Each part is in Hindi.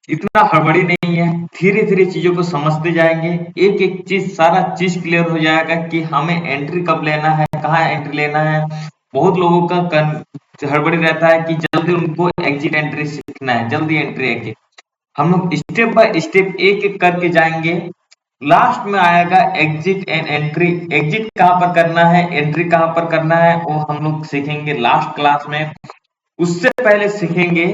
इतना हड़बड़ी नहीं है, धीरे धीरे चीजों को समझते जाएंगे, एक एक चीज सारा चीज क्लियर हो जाएगा कि हमें एंट्री कब लेना है, कहाँ एंट्री लेना है। बहुत लोगों का हड़बड़ी रहता है कि जल्दी उनको एग्जिट एंट्री सीखना है, जल्दी एंट्री एग्जिट। हम लोग स्टेप बाय स्टेप एक एक करके जाएंगे, लास्ट में आएगा एग्जिट एंड एंट्री। एग्जिट कहाँ पर करना है, एंट्री कहाँ पर करना है, वो हम लोग सीखेंगे लास्ट क्लास में। उससे पहले सीखेंगे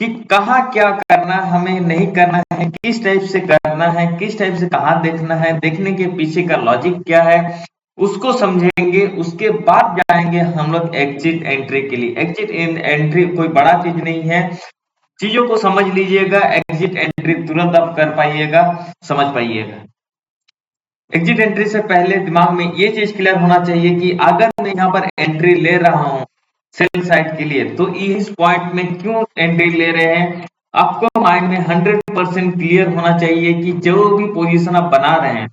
कि कहाँ क्या करना हमें नहीं करना है, किस टाइप से करना है, किस टाइप से कहाँ देखना है, देखने के पीछे का लॉजिक क्या है, उसको समझेंगे। उसके बाद जाएंगे हम लोग एग्जिट एंट्री के लिए। एग्जिट एंट्री कोई बड़ा चीज नहीं है, चीजों को समझ लीजिएगा, एग्जिट एंट्री तुरंत आप कर पाइएगा, समझ पाइएगा। एग्जिट एंट्री से पहले दिमाग में ये चीज क्लियर होना चाहिए कि अगर मैं यहाँ पर एंट्री ले रहा हूँ सेल साइड के लिए, तो इस पॉइंट में क्यों एंट्री ले रहे हैं। आपको माइंड में 100% क्लियर होना चाहिए कि जो भी पोजीशन आप बना रहे हैं,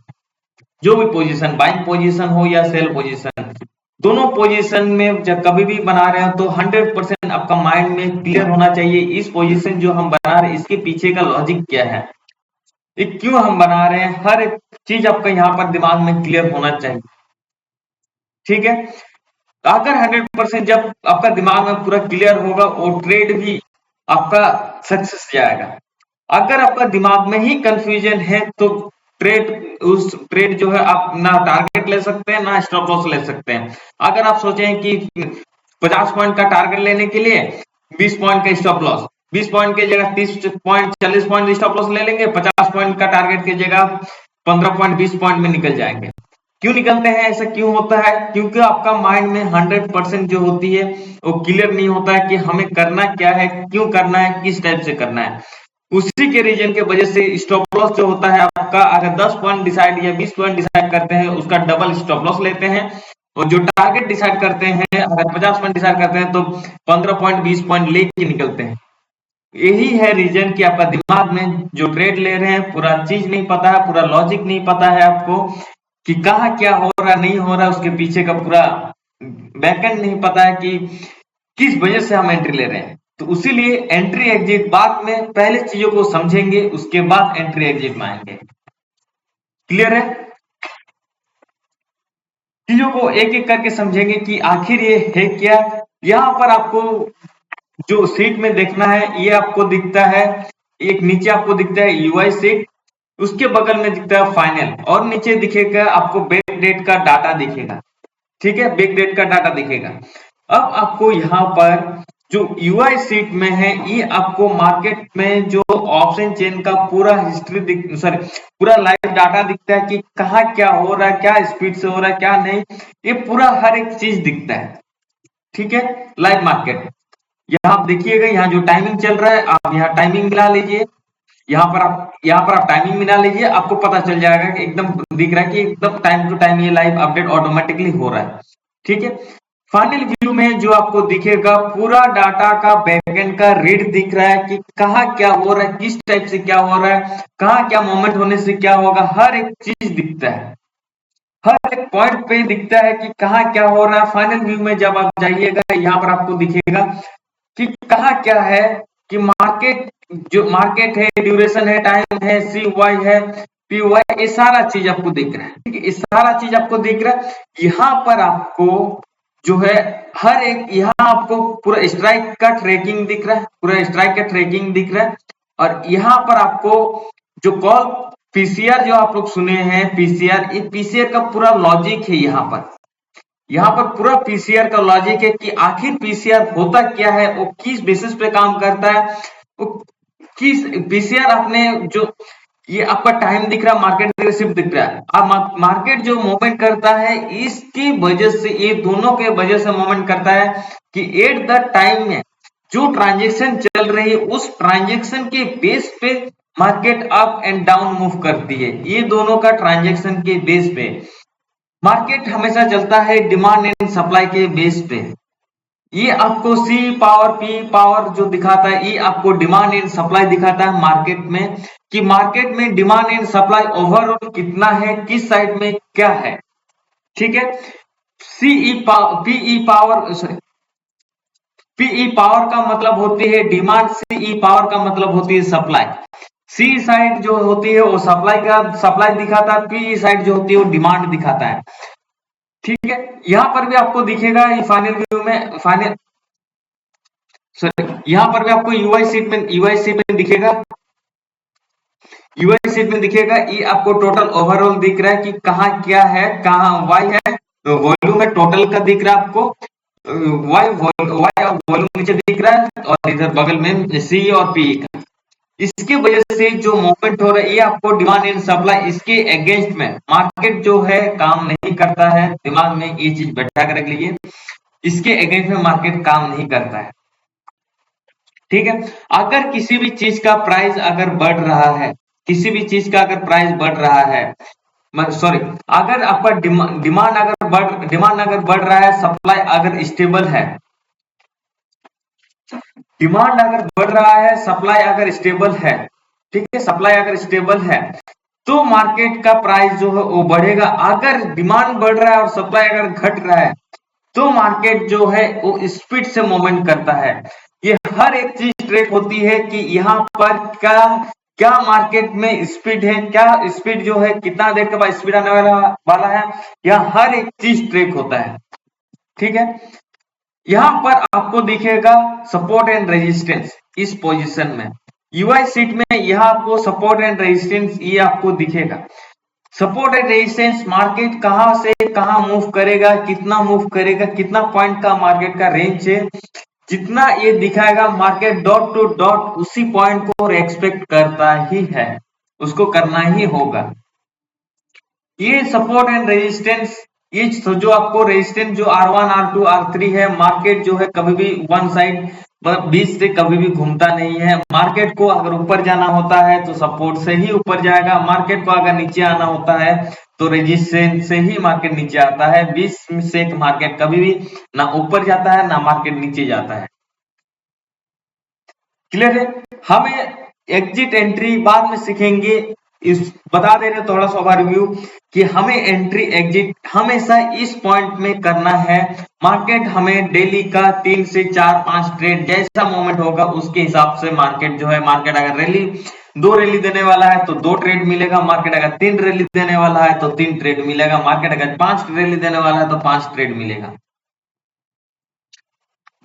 जो भी पोजीशन, बाइंग पोजीशन हो या सेल पोजीशन, दोनों पोजीशन में जब कभी भी बना रहे हो तो 100% आपका माइंड में क्लियर होना चाहिए इस पोजीशन जो हम बना रहे हैं इसके पीछे का लॉजिक क्या है, ये क्यों हम बना रहे हैं, हर एक चीज आपका यहाँ पर दिमाग में क्लियर होना चाहिए। ठीक है, तो अगर 100% जब आपका दिमाग में पूरा क्लियर होगा, वो ट्रेड भी आपका सक्सेस जाएगा। अगर आपका दिमाग में ही कंफ्यूजन है तो उस ट्रेड जो है आप ना टारगेट ले सकते हैं ना स्टॉप लॉस ले सकते हैं। अगर आप सोचें कि 50 पॉइंट का टारगेट लेने के लिए 20 पॉइंट का स्टॉप लॉस, 20 पॉइंट की जगह 30 पॉइंट 40 पॉइंट स्टॉप लॉस ले लेंगे, 50 पॉइंट का टारगेट की जगह 15 पॉइंट 20 पॉइंट में निकल जाएंगे। क्यों निकलते हैं, ऐसा क्यों होता है, क्योंकि आपका माइंड में 100% जो होती है वो क्लियर नहीं होता है कि हमें करना क्या है, क्यों करना है, किस टाइप से करना है। उसी के रीजन के वजह से स्टॉप लॉस जो होता है आपका, अगर 10 पॉइंट डिसाइड या 20 पॉइंट डिसाइड करते हैं उसका डबल स्टॉप लॉस लेते हैं, और जो टारगेट डिसाइड करते हैं अगर 50 पॉइंट डिसाइड करते हैं तो 15 पॉइंट 20 पॉइंट लेके निकलते हैं। यही है रीजन कि आपका दिमाग में जो ट्रेड ले रहे हैं पूरा चीज नहीं पता है, पूरा लॉजिक नहीं पता है आपको कि कहाँ क्या हो रहा नहीं हो रहा, उसके पीछे का पूरा बैकएंड नहीं पता है कि किस वजह से हम एंट्री ले रहे हैं। तो उसीलिए एंट्री एग्जिट बाद में, पहले चीजों को समझेंगे उसके बाद एंट्री एग्जिट में आएंगे। क्लियर है, चीजों को एक एक करके समझेंगे कि आखिर ये है क्या। यहाँ पर आपको जो सीट में देखना है ये आपको दिखता है, एक नीचे आपको दिखता है यूआई सीट, उसके बगल में दिखता है फाइनल, और नीचे दिखेगा आपको बैक डेट का डाटा दिखेगा। ठीक है, बैक डेट का डाटा दिखेगा। अब आपको यहाँ पर जो यूआई सीट में है ये आपको मार्केट में जो ऑप्शन चेन का पूरा हिस्ट्री सॉरी पूरा लाइव डाटा दिखता है कि कहाँ क्या हो रहा है, क्या स्पीड से हो रहा है क्या नहीं, ये पूरा हर एक चीज दिखता है। ठीक है, लाइव मार्केट। यहाँ आप देखिएगा, यहाँ जो टाइमिंग चल रहा है आप यहाँ टाइमिंग मिला लीजिए, यहाँ पर आप टाइमिंग मिला लीजिए, आपको पता चल जाएगा कि एकदम दिख रहा है कि एकदम टाइम टू टाइम ये लाइव अपडेट ऑटोमेटिकली हो रहा है। ठीक है, फाइनल व्यू में जो आपको दिखेगा पूरा डाटा का बैकएंड का रीड दिख रहा है कि कहाँ क्या हो रहा है, किस टाइप से क्या हो रहा है, कहाँ क्या मोमेंट होने से क्या होगा, हर एक चीज दिखता है, हर एक पॉइंट पे दिखता है कि कहाँ क्या हो रहा है। फाइनल व्यू में जब आप जाइएगा यहाँ पर आपको दिखेगा कि कहाँ क्या है, कि मार्केट जो मार्केट है, ड्यूरेशन है, टाइम है, सी वाई है, पी वाई, ये सारा चीज आपको दिख रहा है। ठीक है, ये सारा चीज आपको दिख रहा है। यहाँ पर आपको जो है हर एक, यहाँ आपको पूरा स्ट्राइक का ट्रेकिंग दिख रहा है, पूरा स्ट्राइक का ट्रेकिंग दिख रहा है। और यहाँ पर आपको जो कॉल पीसीआर जो आप लोग सुने हैं, पीसीआर, ये पीसीआर का पूरा लॉजिक है। यहाँ पर पूरा पीसीआर का लॉजिक है कि आखिर पीसीआर होता क्या है, वो किस बेसिस पे काम करता है, वो किस पीसीआर आपने जो ये आपका टाइम दिख रहा है, मार्केट रिसिप्ट दिख रहा है, अब मार्केट जो मूवमेंट करता है इसकी वजह से, ये दोनों के वजह से मूवमेंट करता है कि एट द टाइम में जो ट्रांजेक्शन चल रही है उस ट्रांजेक्शन के बेस पे market up and down move करती है। ये दोनों का ट्रांजेक्शन के बेस पे मार्केट हमेशा चलता है, डिमांड एंड सप्लाई के बेस पे। ये आपको सी पावर पी पावर जो दिखाता है ये आपको डिमांड एंड सप्लाई दिखाता है मार्केट में, कि मार्केट में डिमांड एंड सप्लाई ओवरऑल कितना है, किस साइड में क्या है। ठीक है, CE PE power sorry PE power का मतलब होती है डिमांड, सीई पावर का मतलब होती है सप्लाई। सी साइड जो होती है वो सप्लाई दिखाता है, पी साइड जो होती है वो डिमांड दिखाता है। ठीक है, यहां पर भी आपको दिखेगा फाइनल व्यू में, फाइनल सॉरी यहां पर भी आपको यूआई सीट में दिखेगा, यूआई सीट में दिखेगा। ये आपको टोटल ओवरऑल दिख रहा है कि कहाँ क्या है, कहाँ वाई है, तो वॉल्यूम है टोटल का दिख रहा है आपको, वाई वाई और वॉल्यूम नीचे दिख रहा है, और इधर बगल में सी और पी का। इसकी वजह से जो मूवमेंट हो रहा है ये आपको डिमांड एंड सप्लाई, इसके अगेंस्ट में मार्केट जो है काम नहीं करता है। दिमाग में ये चीज बैठा कर रख लीजिए, इसके अगेंस्ट में मार्केट काम नहीं करता है। ठीक है, अगर किसी भी चीज का प्राइस अगर बढ़ रहा है, किसी भी चीज का अगर प्राइस बढ़ रहा है, सॉरी, अगर आपका डिमांड अगर बढ़ रहा है, सप्लाई अगर स्टेबल है, डिमांड अगर बढ़ रहा है, सप्लाई अगर स्टेबल है, ठीक है, सप्लाई अगर स्टेबल है तो मार्केट का प्राइस जो है वो बढ़ेगा। अगर डिमांड बढ़ रहा है और सप्लाई अगर घट रहा है तो मार्केट जो है वो स्पीड से मूवमेंट करता है। ये हर एक चीज ट्रेक होती है कि यहाँ पर क्या क्या मार्केट में स्पीड है, क्या स्पीड जो है कितना देर के बाद स्पीड आने वाला है, यह हर एक चीज ट्रेक होता है। ठीक है, यहाँ पर आपको दिखेगा सपोर्ट एंड रेजिस्टेंस इस पोजीशन में, यूआई सीट में यह आपको सपोर्ट एंड रेजिस्टेंस ये आपको दिखेगा। सपोर्ट एंड रेजिस्टेंस मार्केट कहां से कहां मूव करेगा, कितना मूव करेगा, कितना पॉइंट का मार्केट का रेंज है, जितना ये दिखाएगा मार्केट डॉट टू डॉट उसी पॉइंट को एक्सपेक्ट करता ही है, उसको करना ही होगा। ये सपोर्ट एंड रेजिस्टेंस, ये जो आपको रेजिस्टेंस जो R1 R2 R3 है, मार्केट जो है कभी भी वन साइड बीच से कभी भी घूमता नहीं है। मार्केट को अगर ऊपर जाना होता है तो सपोर्ट से ही ऊपर जाएगा, मार्केट को अगर नीचे आना होता है तो रेजिस्टेंस से ही मार्केट नीचे आता है। बीच से मार्केट कभी भी ना ऊपर जाता है ना मार्केट नीचे जाता है। क्लियर है, हमें एग्जिट एंट्री बाद में सीखेंगे। इस बता दे रहे थोड़ा सा ओवरव्यू कि हमें एंट्री एग्जिट हमेशा इस पॉइंट में करना है। मार्केट हमें डेली का 3 से 4 5 ट्रेड जैसा मूवमेंट होगा उसके हिसाब से मार्केट जो है, मार्केट अगर रैली 2 रैली देने वाला है तो 2 ट्रेड मिलेगा, मार्केट अगर 3 रैली देने वाला है तो 3 ट्रेड मिलेगा, मार्केट अगर 5 रैली देने वाला है तो 5 ट्रेड मिलेगा।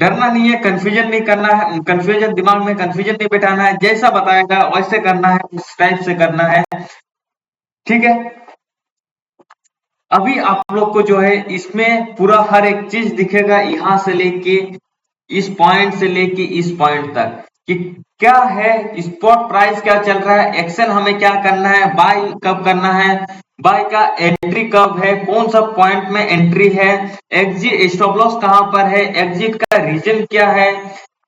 डरना नहीं है, कंफ्यूजन नहीं करना है, कंफ्यूजन दिमाग में कंफ्यूजन नहीं बैठाना है, जैसा बताएगा वैसे करना है, उस टाइप से करना है। ठीक है, अभी आप लोग को जो है इसमें पूरा हर एक चीज दिखेगा, यहां से लेके इस पॉइंट से लेके इस पॉइंट तक कि क्या है स्पॉट प्राइस, क्या चल रहा है, एक्शन हमें क्या करना है, बाय कब करना है, बाय का एंट्री कब है, कौन सा पॉइंट में एंट्री है, एग्जिट स्टॉप लॉस कहां पर है, एग्जिट का रीजन क्या है,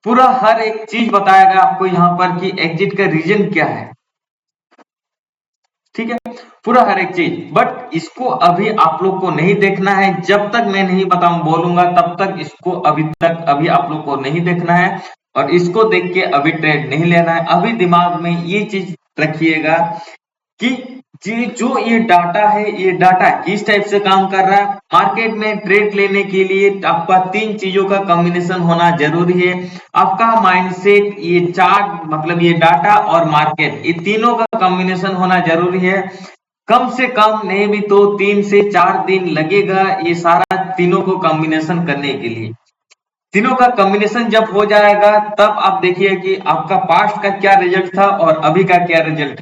पूरा हर एक चीज बताएगा आपको यहाँ पर कि एग्जिट का रीजन क्या है। ठीक है, पूरा हर एक चीज, बट इसको अभी आप लोग को नहीं देखना है, जब तक मैं नहीं बताऊं बोलूंगा तब तक इसको अभी आप लोग को नहीं देखना है, और इसको देख के अभी ट्रेड नहीं लेना है। अभी दिमाग में ये चीज रखिएगा कि जो ये डाटा है, ये डाटा किस टाइप से काम कर रहा है। मार्केट में ट्रेड लेने के लिए आपका 3 चीजों का कॉम्बिनेशन होना जरूरी है। आपका माइंडसेट, ये चार्ट मतलब ये डाटा और मार्केट, ये तीनों का कॉम्बिनेशन होना जरूरी है। कम से कम नहीं भी तो 3 से 4 दिन लगेगा ये सारा तीनों को कॉम्बिनेशन करने के लिए। तीनों का कॉम्बिनेशन जब हो जाएगा तब आप देखिए कि आपका पास्ट का क्या रिजल्ट था और अभी का क्या रिजल्ट।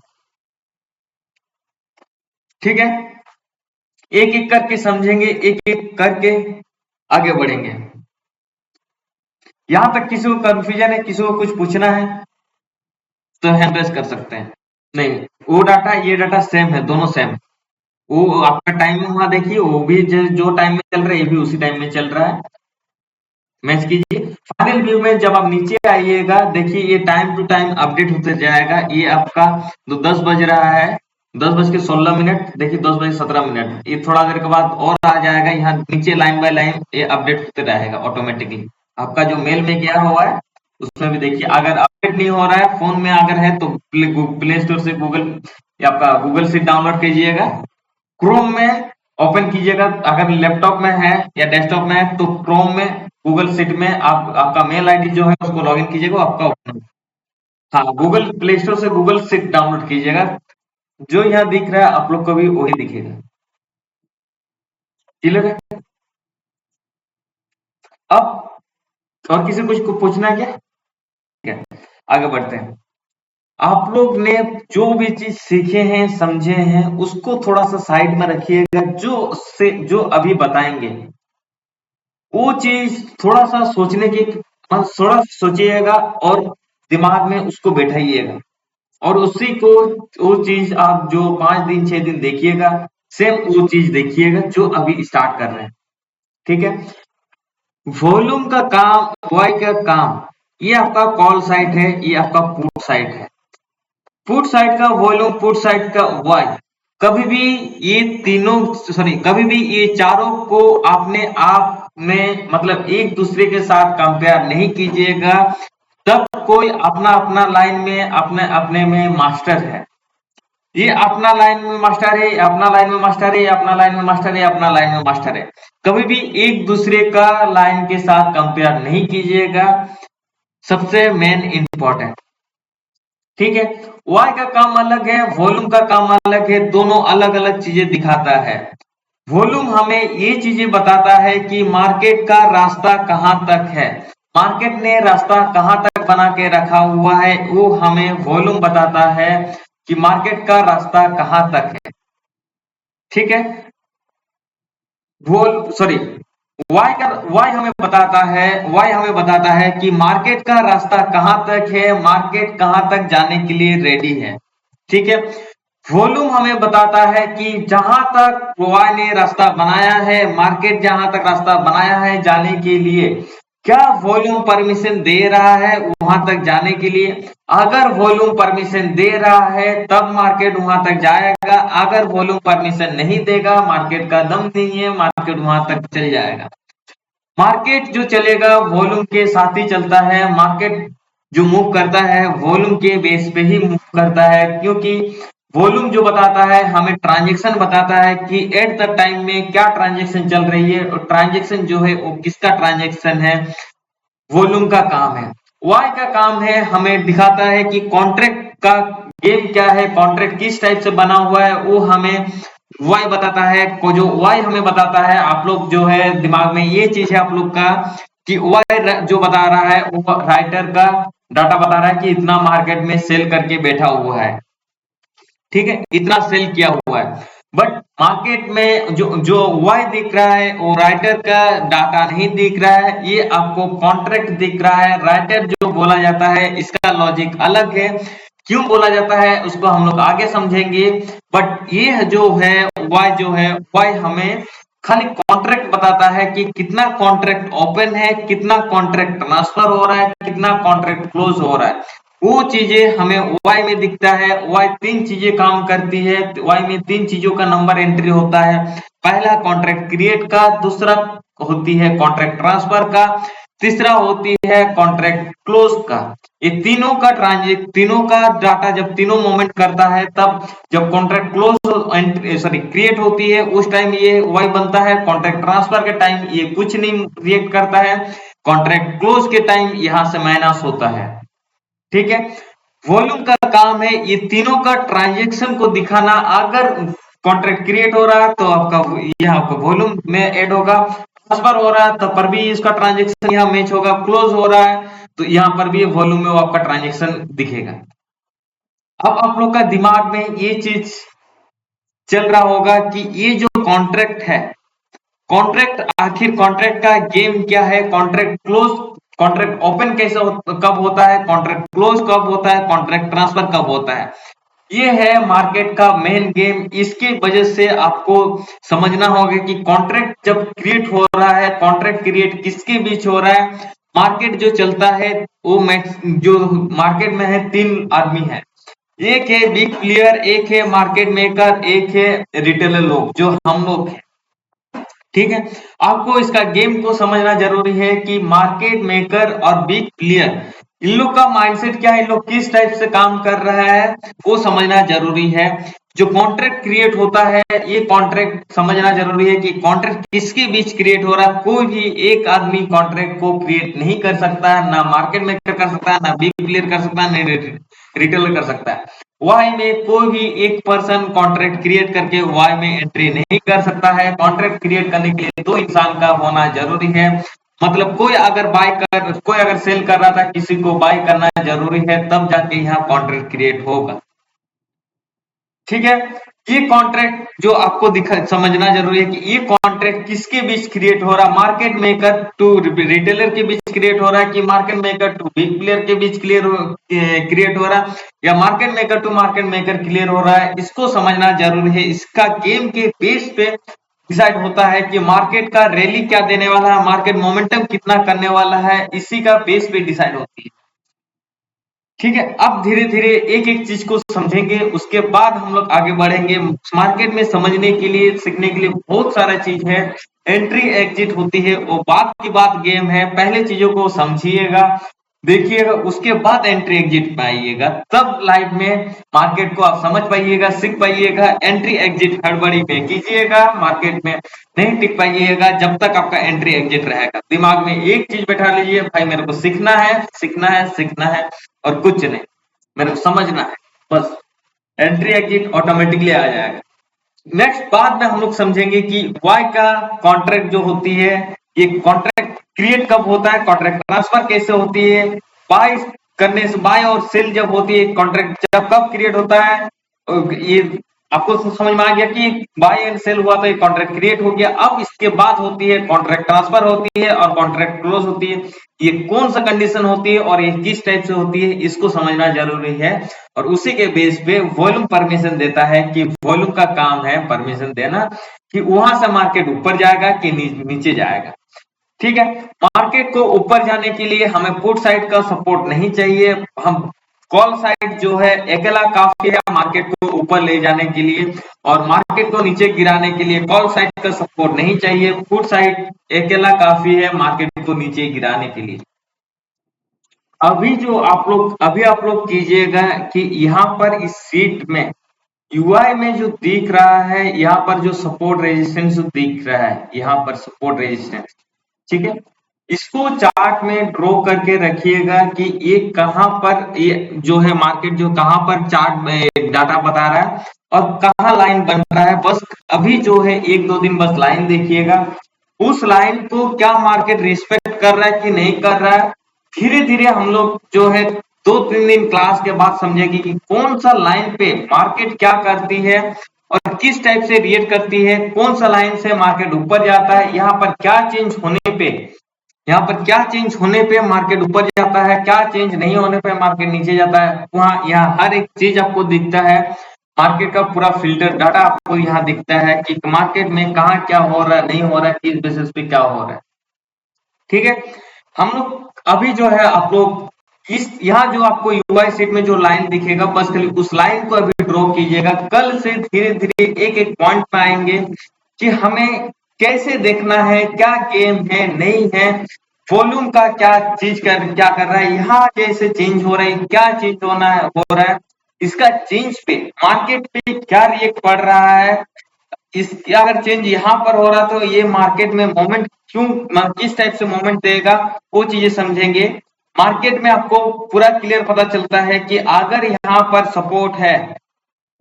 ठीक है, एक एक करके समझेंगे, एक एक करके आगे बढ़ेंगे। यहां तक किसी को कंफ्यूजन है, किसी को कुछ पूछना है तो हैंड रेज कर सकते हैं। नहीं, वो डाटा ये डाटा सेम है, दोनों सेम। वो आपका टाइम वहां देखिए, वो भी जो टाइम में चल रहा है ये भी उसी टाइम में चल रहा है। मैच कीजिए, फाइनल व्यू में जब आप नीचे आइएगा देखिए ये टाइम टू टाइम अपडेट होते जाएगा। ये आपका 10 बज रहा है, 10:16, देखिए 10:17, ये थोड़ा देर के बाद और आ जाएगा, यहाँ नीचे लाइन बाय लाइन ये अपडेट होते रहेगा ऑटोमेटिकली। आपका जो मेल में गया हुआ है उसमें भी देखिए, अगर अपडेट नहीं हो रहा है फोन में अगर है तो प्ले स्टोर से गूगल या आपका गूगल से डाउनलोड कीजिएगा, क्रोम में ओपन कीजिएगा, अगर लैपटॉप में है या डेस्कटॉप में है तो क्रोम में गूगल शीट में आप आपका मेल आईडी जो है उसको लॉगिन कीजिएगा, वो आपका ओपन होगा। हाँ, गूगल प्ले स्टोर से गूगल शीट डाउनलोड कीजिएगा। जो यहाँ दिख रहा है आप लोग को भी वही दिखेगा। क्लियर है? अब और किसी कुछ को पूछना है क्या? ठीक है, आगे बढ़ते हैं। आप लोग ने जो भी चीज सीखे हैं, समझे हैं, उसको थोड़ा सा साइड में रखिएगा। जो अभी बताएंगे वो चीज थोड़ा सा सोचने की, थोड़ा सोचिएगा और दिमाग में उसको बैठाइएगा, और उसी को, वो चीज आप जो 5 दिन 6 दिन देखिएगा, सेम वो चीज देखिएगा जो अभी स्टार्ट कर रहे हैं। ठीक है? वॉल्यूम का काम, वाई का काम, ये आपका कॉल साइट है, ये आपका पुट साइट है। पुट साइड का वॉल्यूम, पुट साइड का वाई, कभी भी ये तीनों, सॉरी, कभी भी ये चारों को आपने आप में मतलब एक दूसरे के साथ कंपेयर नहीं कीजिएगा। सब कोई अपना अपना लाइन में, अपने अपने में मास्टर है। ये अपना लाइन में मास्टर है, अपना लाइन में मास्टर है, अपना लाइन में मास्टर है, अपना लाइन में मास्टर है। कभी भी एक दूसरे का लाइन के साथ कंपेयर नहीं कीजिएगा, सबसे मेन इंपॉर्टेंट। ठीक है? वाई का काम अलग है, वॉल्यूम का काम अलग है, दोनों अलग अलग चीजें दिखाता है। वॉल्यूम हमें ये चीजें बताता है कि मार्केट का रास्ता कहां तक है, मार्केट ने रास्ता कहां तक बना के रखा हुआ है, वो हमें वॉल्यूम बताता है कि मार्केट का रास्ता कहां तक है। ठीक है? सॉरी, वाई हमें बताता है कि मार्केट का रास्ता कहां तक है, मार्केट कहां तक जाने के लिए रेडी है। ठीक है? वॉल्यूम हमें बताता है कि जहां तक वाई ने रास्ता बनाया है, मार्केट जहां तक रास्ता बनाया है जाने के लिए, क्या वॉल्यूम परमिशन दे रहा है वहां तक जाने के लिए। अगर वॉल्यूम परमिशन दे रहा है तब मार्केट वहां तक जाएगा, अगर वॉल्यूम परमिशन नहीं देगा, मार्केट का दम नहीं है, मार्केट वहां तक चल जाएगा। मार्केट जो चलेगा वॉल्यूम के साथ ही चलता है। मार्केट जो मूव करता है वॉल्यूम के बेस पे ही मूव करता है, क्योंकि वॉल्यूम जो बताता है हमें ट्रांजैक्शन बताता है कि एट द टाइम में क्या ट्रांजैक्शन चल रही है, और ट्रांजैक्शन जो है वो किसका ट्रांजैक्शन है, वॉल्यूम का काम है। वाई का काम है, हमें दिखाता है कि कॉन्ट्रैक्ट का गेम क्या है, कॉन्ट्रैक्ट किस टाइप से बना हुआ है, वो हमें वाई बताता है। को जो वाई हमें बताता है, आप लोग जो है दिमाग में ये चीज है आप लोग का, कि वाई जो बता रहा है वो राइटर का डाटा बता रहा है कि इतना मार्केट में सेल करके बैठा हुआ है। ठीक है? इतना सेल किया हुआ है। बट मार्केट में जो जो वाई दिख रहा है वो राइटर का डाटा नहीं दिख रहा है, ये आपको कॉन्ट्रैक्ट दिख रहा है। राइटर जो बोला जाता है इसका लॉजिक अलग है, क्यों बोला जाता है उसको हम लोग आगे समझेंगे। बट ये जो है वाई, जो है वाई हमें खाली कॉन्ट्रैक्ट बताता है कि कितना कॉन्ट्रैक्ट ओपन है, कितना कॉन्ट्रैक्ट ट्रांसफर हो रहा है, कितना कॉन्ट्रैक्ट क्लोज हो रहा है। वो चीजें हमें वाई में दिखता है। वाई तीन चीजें काम करती है, वाई में तीन चीजों का नंबर एंट्री होता है। पहला कॉन्ट्रैक्ट क्रिएट का, दूसरा होती है कॉन्ट्रैक्ट ट्रांसफर का, तीसरा होती है कॉन्ट्रैक्ट क्लोज का। ये तीनों का डाटा जब तीनों मोमेंट करता है, तब जब कॉन्ट्रैक्ट क्लोज सॉरी क्रिएट होती है उस टाइम ये वाई बनता है। कॉन्ट्रैक्ट ट्रांसफर के टाइम ये कुछ नहीं रिएक्ट करता है। कॉन्ट्रैक्ट क्लोज के टाइम यहां से माइनस होता है। ठीक है? वॉल्यूम का काम है ये तीनों का ट्रांजैक्शन को दिखाना। अगर कॉन्ट्रैक्ट क्रिएट हो रहा है तो आपका यह आपका वॉल्यूम में ऐड होगा, ट्रांसफर हो रहा है तब पर भी इसका ट्रांजैक्शन यहाँ मैच होगा, क्लोज हो रहा है तो यहाँ पर भी वॉल्यूम में वो आपका ट्रांजैक्शन दिखेगा। अब आप लोग का दिमाग में ये चीज चल रहा होगा कि ये जो कॉन्ट्रैक्ट है, कॉन्ट्रैक्ट आखिर कॉन्ट्रैक्ट का गेम क्या है, कॉन्ट्रैक्ट क्लोज, कॉन्ट्रैक्ट ओपन कब होता है, कॉन्ट्रैक्ट क्लोज कब होता है, कॉन्ट्रैक्ट ट्रांसफर कब होता है। ये है मार्केट का मेन गेम। इसकी वजह से आपको समझना होगा कि कॉन्ट्रैक्ट जब क्रिएट हो रहा है, कॉन्ट्रैक्ट क्रिएट किसके बीच हो रहा है। मार्केट जो चलता है वो जो मार्केट में है तीन आदमी है, एक है बिग प्लेयर, एक है मार्केट मेकर, एक है रिटेलर लोग जो हम लोग हैं। ठीक है? आपको इसका गेम को समझना जरूरी है कि मार्केट मेकर और बिग प्लेयर, इन लोग का माइंडसेट क्या है, इन लोग किस टाइप से काम कर रहा है, वो समझना जरूरी है। जो कॉन्ट्रैक्ट क्रिएट होता है, ये कॉन्ट्रैक्ट समझना जरूरी है कि कॉन्ट्रैक्ट किसके बीच क्रिएट हो रहा है। कोई भी एक आदमी कॉन्ट्रैक्ट को क्रिएट नहीं कर सकता है, ना मार्केट मेकर कर सकता है, ना बिग प्लेयर कर सकता है, ना रिटेलर कर सकता है। वाई में कोई भी एक पर्सन कॉन्ट्रैक्ट क्रिएट करके वाई में एंट्री नहीं कर सकता है। कॉन्ट्रैक्ट क्रिएट करने के लिए दो इंसान का होना जरूरी है। मतलब कोई अगर सेल कर रहा था, किसी को बाय करना जरूरी है, तब जाके यहाँ कॉन्ट्रैक्ट क्रिएट होगा। ठीक है, ये कॉन्ट्रैक्ट जो आपको समझना जरूरी है कि ये कॉन्ट्रैक्ट किसके बीच क्रिएट हो रहा है। मार्केट मेकर टू रिटेलर के बीच क्रिएट हो रहा है, कि market maker to big player के बीच क्रिएट हो रहा है, या market maker to market maker clear हो रहा है। इसको समझना जरूरी है। इसका गेम के बेस पे डिसाइड होता है कि मार्केट का रैली क्या देने वाला है, मार्केट मोमेंटम कितना करने वाला है, इसी का बेस पे डिसाइड होती है। ठीक है, अब धीरे धीरे एक एक चीज को समझेंगे, उसके बाद हम लोग आगे बढ़ेंगे। मार्केट में समझने के लिए, सीखने के लिए बहुत सारा चीज है। एंट्री एग्जिट होती है, वो बात की बात गेम है। पहले चीजों को समझिएगा, देखिएगा, उसके बाद एंट्री एग्जिट पाइएगा, तब लाइफ में मार्केट को आप समझ पाइएगा, सीख पाइएगा। एंट्री एग्जिट हड़बड़ी में कीजिएगा, मार्केट में नहीं टिक पाइएगा जब तक आपका एंट्री एग्जिट रहेगा। दिमाग में एक चीज बैठा लीजिए, भाई मेरे को सीखना है, सीखना है, सीखना है, और कुछ नहीं, मेरे को समझना है बस। एंट्री एग्जिट ऑटोमेटिकली आ जाएगा। नेक्स्ट बाद में हम लोग समझेंगे कि वाई का कॉन्ट्रैक्ट जो होती है, ये कॉन्ट्रैक्ट क्रिएट कब होता है, कॉन्ट्रैक्ट ट्रांसफर कैसे होती है, बाय करने से, बाय और सेल जब होती है, कॉन्ट्रैक्ट जब कब क्रिएट होता है। ये आपको समझ में आ गया कि बाय एंड सेल हुआ तो ये कॉन्ट्रैक्ट क्रिएट हो गया। अब इसके बाद होती है कॉन्ट्रैक्ट ट्रांसफर होती है और कॉन्ट्रैक्ट क्लोज होती है। ये कौन सा कंडीशन होती है और ये किस टाइप से होती है, इसको समझना जरूरी है। और उसी के बेस पे वॉल्यूम परमिशन देता है, कि वॉल्यूम का काम है परमिशन देना, कि वहां से मार्केट ऊपर जाएगा कि नीचे जाएगा। ठीक है, मार्केट को ऊपर जाने के लिए हमें पुट साइड का सपोर्ट नहीं चाहिए। हम कॉल साइड जो है अकेला काफी है मार्केट को ऊपर ले जाने के लिए, और मार्केट को नीचे गिराने के लिए कॉल साइड का सपोर्ट नहीं चाहिए। पुट साइड अकेला काफी है मार्केट को नीचे गिराने के लिए। अभी आप लोग कीजिएगा कि यहाँ पर इस सीट में यूआई में जो दिख रहा है, यहाँ पर जो सपोर्ट रेजिस्टेंस जो दिख रहा है, यहाँ पर सपोर्ट रेजिस्टेंस, ठीक है, इसको चार्ट में ड्रॉ करके रखिएगा कि ये कहां पर, ये जो है मार्केट जो कहां पर चार्ट में डाटा बता रहा है और कहां लाइन बन रहा है। बस अभी जो है एक दो दिन बस लाइन देखिएगा, उस लाइन को क्या मार्केट रिस्पेक्ट कर रहा है कि नहीं कर रहा है। धीरे धीरे हम लोग जो है दो तीन दिन क्लास के बाद समझेंगे कि कौन सा लाइन पे मार्केट क्या करती है और किस टाइप से रिएक्ट करती है, कौन सा लाइन से मार्केट ऊपर जाता है, यहाँ पर क्या चेंज होने पे, यहाँ पर क्या चेंज होने पे मार्केट ऊपर जाता है, क्या चेंज नहीं होने पे मार्केट नीचे जाता है। वहां यहाँ हर एक चीज आपको दिखता है, मार्केट का पूरा फिल्टर डाटा आपको यहाँ दिखता है कि मार्केट में कहाँ क्या हो रहा है, नहीं हो रहा है, किस बेसिस पे क्या हो रहा है। ठीक है, हम लोग अभी जो है आप लोग इस यहाँ जो आपको यूआई सीट में जो लाइन दिखेगा, बस खाली उस लाइन को अभी ड्रॉ कीजिएगा। कल से धीरे धीरे एक एक पॉइंट पे आएंगे कि हमें कैसे देखना है, क्या गेम है, नहीं है, वॉल्यूम का क्या कर रहा है, यहाँ कैसे चेंज हो रहा है, क्या चेंज हो रहा है, इसका चेंज पे मार्केट पे क्या रिएक्ट पड़ रहा है। इसका अगर चेंज यहाँ पर हो रहा तो ये मार्केट में मोमेंट किस टाइप से मोमेंट देगा, वो चीजें समझेंगे। मार्केट में आपको पूरा क्लियर पता चलता है कि अगर यहाँ पर सपोर्ट है,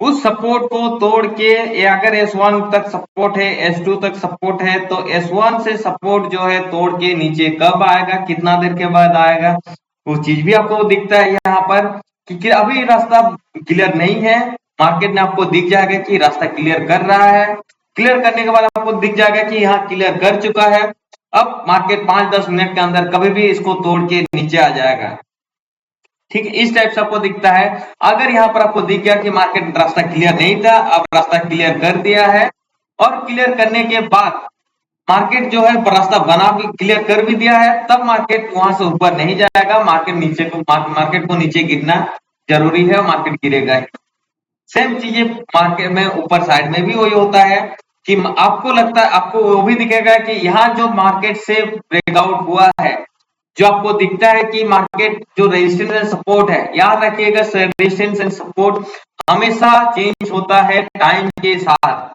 उस सपोर्ट को तोड़ के, या अगर S1 तक सपोर्ट है, S2 तक सपोर्ट है, तो S1 से सपोर्ट जो है तोड़ के नीचे कब आएगा, कितना देर के बाद आएगा, वो चीज भी आपको दिखता है यहाँ पर। कि अभी रास्ता क्लियर नहीं है, मार्केट में आपको दिख जाएगा कि रास्ता क्लियर कर रहा है। क्लियर करने के बाद आपको दिख जाएगा कि यहाँ क्लियर कर चुका है। अब मार्केट 5-10 मिनट के अंदर कभी भी इसको तोड़ के नीचे आ जाएगा। ठीक है, इस टाइप से आपको दिखता है। अगर यहाँ पर आपको दिख गया कि मार्केट रास्ता क्लियर नहीं था, अब रास्ता क्लियर कर दिया है, और क्लियर करने के बाद मार्केट जो है रास्ता बना भी, क्लियर कर भी दिया है, तब मार्केट वहां से ऊपर नहीं जाएगा, मार्केट को नीचे गिरना जरूरी है, मार्केट गिरेगा ही। सेम चीजें मार्केट में ऊपर साइड में भी वही होता है कि आपको लगता है, आपको वो भी दिखेगा कि यहाँ जो मार्केट से ब्रेकआउट हुआ है, जो आपको दिखता है कि मार्केट जो रेजिस्टेंस एंड सपोर्ट है, याद रखिएगा रेजिस्टेंस एंड सपोर्ट हमेशा चेंज होता है टाइम के साथ।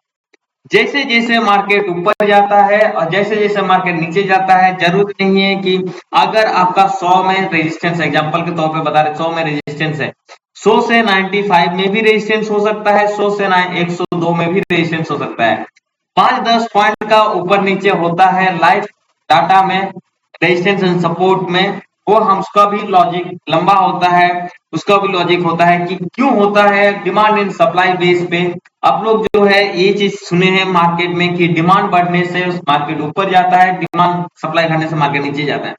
जैसे जैसे मार्केट ऊपर जाता है और जैसे जैसे मार्केट नीचे जाता है, जरूरी नहीं है कि अगर आपका 100 में रेजिस्टेंस, एग्जांपल के तौर पे बता रहे 100 में रेजिस्टेंस है, 100 से 95 में भी रेजिस्टेंस हो सकता है, 100 से 102 में भी रेजिस्टेंस हो सकता है। 5-10 पॉइंट का ऊपर नीचे होता है लाइव डाटा में, रेजिस्टेंस एंड सपोर्ट में। वो हम उसका भी लॉजिक लंबा होता है, उसका भी लॉजिक होता है कि क्यों होता है, डिमांड एंड सप्लाई बेस पे। आप लोग जो है ये चीज सुने हैं मार्केट में कि डिमांड बढ़ने से मार्केट ऊपर जाता है, डिमांड सप्लाई घटने से मार्केट नीचे जाता है।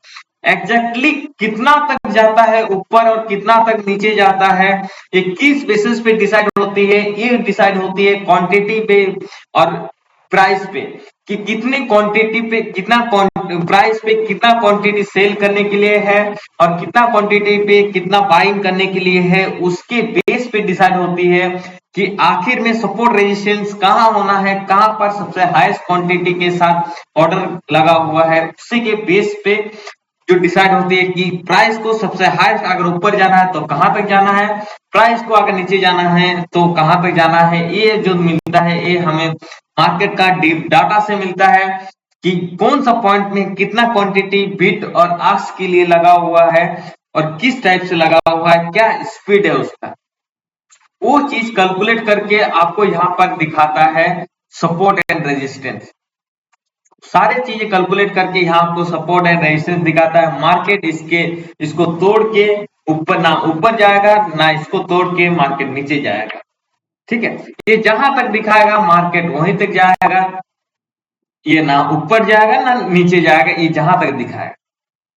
एग्जैक्टली कितना तक जाता है ऊपर और कितना तक नीचे जाता है, ये किस बेसिस पे डिसाइड होती है? ये डिसाइड होती है क्वांटिटी पे और प्राइस पे, कि कितनी क्वांटिटी पे कितना प्राइस पे कितना क्वांटिटी सेल करने के लिए है और कितना क्वांटिटी पे कितना बाइंग करने के लिए है, उसके बेस पे डिसाइड होती है कि आखिर में सपोर्ट रेजिस्टेंस कहाँ होना है, कहाँ पर सबसे हाईएस्ट क्वांटिटी के साथ ऑर्डर लगा हुआ है, उसी के बेस पे जो डिसाइड होती है कि प्राइस को सबसे हाईएस्ट अगर ऊपर जाना है तो कहां तक जाना है, प्राइस को अगर नीचे जाना है तो कहां तक जाना है। ये जो मिलता है ये हमें मार्केट का डीप डाटा से मिलता है कि कौन सा पॉइंट में कितना क्वांटिटी बिट और आस्क के लिए लगा हुआ है और किस टाइप से लगा हुआ है, क्या स्पीड है उसका। वो चीज कैलकुलेट करके आपको यहाँ पर दिखाता है सपोर्ट एंड रेजिस्टेंस। सारे चीजें कैलकुलेट करके यहाँ आपको सपोर्ट एंड रेजिस्टेंस दिखाता है। मार्केट इसको तोड़ के ऊपर ना ऊपर जाएगा, ना इसको तोड़ के मार्केट नीचे जाएगा। ठीक है, ये जहां तक दिखाएगा मार्केट वहीं तक जाएगा, ये ना ऊपर जाएगा ना नीचे जाएगा, ये जहां तक दिखाएगा।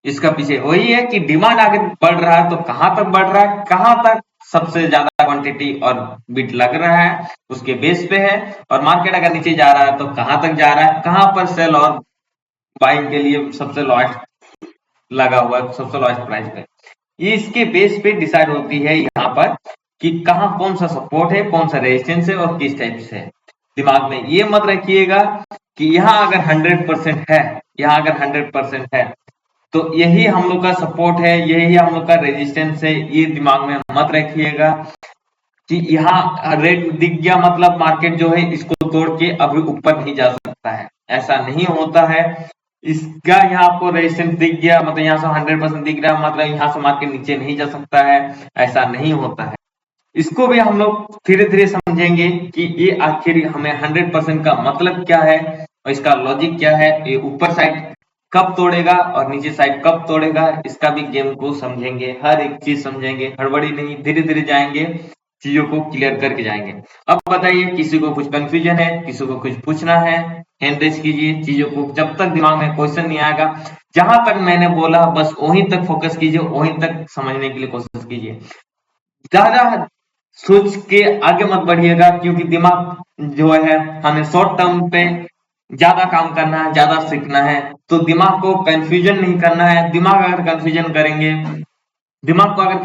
इसका पीछे वही है कि डिमांड आगे बढ़ रहा है तो कहां तक बढ़ रहा है, कहां तक सबसे ज्यादा क्वांटिटी और बिट लग रहा है, उसके बेस पे है। और मार्केट अगर नीचे जा रहा है तो कहां तक जा रहा है, कहां पर सेल और बाइंग के लिए सबसे लॉएस्ट लगा हुआ है, सबसे लॉएस्ट प्राइस पे। ये इसके बेस पे डिसाइड होती है यहाँ पर कि कहाँ कौन सा सपोर्ट है, कौन सा रेजिस्टेंस है और किस टाइप से है। दिमाग में ये मत रखिएगा कि यहाँ अगर 100% है, यहाँ अगर 100% है तो यही हम लोग का सपोर्ट है, यही हम लोग का रेजिस्टेंस है। ये दिमाग में मत रखिएगा कि यहाँ रेट दिख गया मतलब मार्केट जो है इसको तोड़ के अभी ऊपर नहीं जा सकता है, ऐसा नहीं होता है। इसका यहाँ आपको रेजिस्टेंस दिख गया मतलब यहाँ से 100% दिख रहा है मतलब यहाँ से मार्केट नीचे नहीं जा सकता है, ऐसा नहीं होता है। इसको भी हम लोग धीरे धीरे समझेंगे कि ये आखिर हमें 100% का मतलब क्या है और इसका लॉजिक क्या है, ये ऊपर साइड कब तोड़ेगा और नीचे साइड कब तोड़ेगा, इसका भी गेम को समझेंगे, हर एक चीज समझेंगे, हड़बड़ी नहीं, धीरे धीरे जाएंगे, चीजों को क्लियर करके जाएंगे। अब बताइए किसी को कुछ कंफ्यूजन है, किसी को कुछ पूछना है, हैंड रेज कीजिए। चीजों को जब तक दिमाग में क्वेश्चन नहीं आएगा, जहां तक मैंने बोला बस वहीं तक फोकस कीजिए, वहीं तक समझने के लिए कोशिश कीजिए। ज्यादा सोच के आगे मत बढ़िएगा क्योंकि दिमाग जो है हमें शॉर्ट टर्म पे ज्यादा काम करना है, ज्यादा सीखना है, तो दिमाग को कंफ्यूजन नहीं करना है। दिमाग को अगर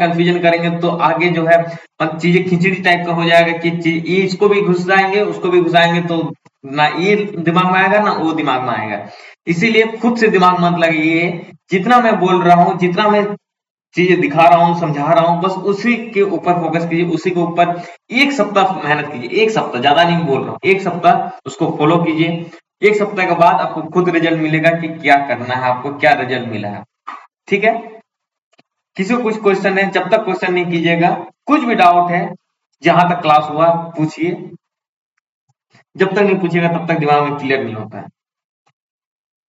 कंफ्यूजन करेंगे तो आगे जो है चीजें खिचड़ी टाइप का हो जाएगा कि ये इसको भी घुसाएंगे उसको भी घुसाएंगे तो ना ये दिमाग में आएगा ना वो दिमाग में आएगा। इसीलिए खुद से दिमाग मत लगाइए, जितना मैं बोल रहा हूँ, जितना मैं चीजें दिखा रहा हूँ, समझा रहा हूँ, बस उसी के ऊपर फोकस कीजिए, उसी के ऊपर 1 सप्ताह मेहनत कीजिए। 1 सप्ताह, ज्यादा नहीं बोल रहा हूँ, 1 सप्ताह उसको फॉलो कीजिए। 1 सप्ताह के बाद आपको खुद रिजल्ट मिलेगा कि क्या करना है, आपको क्या रिजल्ट मिला है। ठीक है, किसी को कुछ क्वेश्चन है, जब तक क्वेश्चन नहीं कीजिएगा, कुछ भी डाउट है जहां तक क्लास हुआ पूछिए, जब तक नहीं पूछिएगा तब तक दिमाग में क्लियर नहीं होता है।